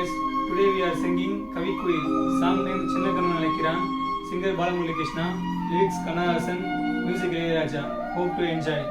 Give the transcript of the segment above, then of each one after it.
guys, today we are singing Kavi Kuil. Song name Chinnakannan Alaikiran. Singer Balamurali Krishna. Lyrics Kannadasan. Music Ilayaraja. Hope to enjoy.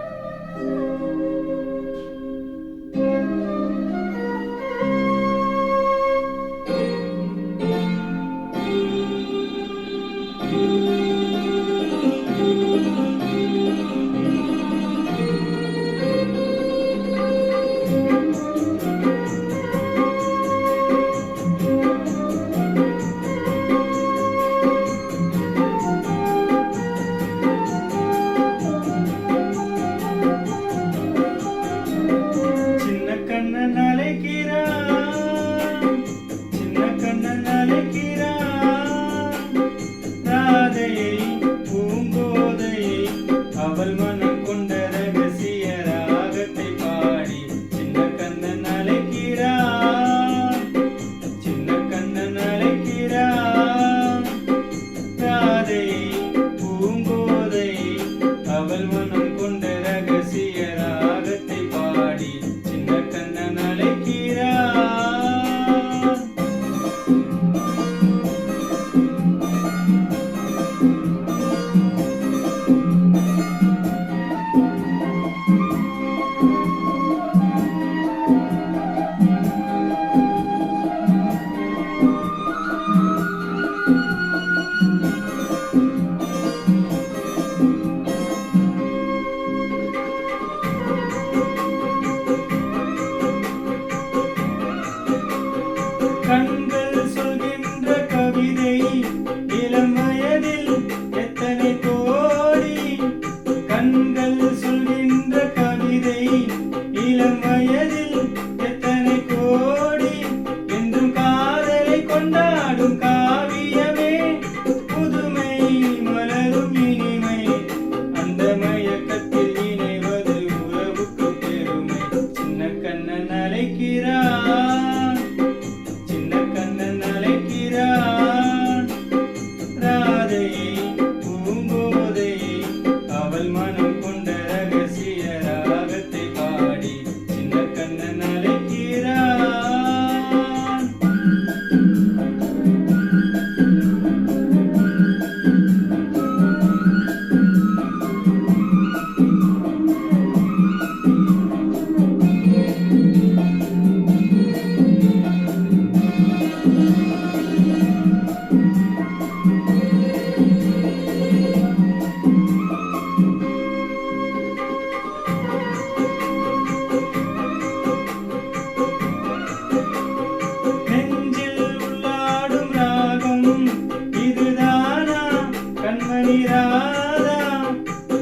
கண்கள் சொல்கின்ற கவிதை இளம் வயதில் எத்தனை கோடி கண்கள் சொல்கின்ற கவிதை இளம் வயதில் எத்தனை கோடி என்றும் காதலை கொண்டாடும் காவியமே புதுமை மலரும் இனிமை அந்த மயக்கத்தில் இணைவது உறவுக்கு பெருமை சின்ன கண்ணன் அழைக்கிறான்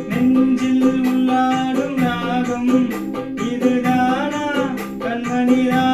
நெஞ்சில் உள்ளாடும் ராகம் இதுதானா கண்மணி ராகம்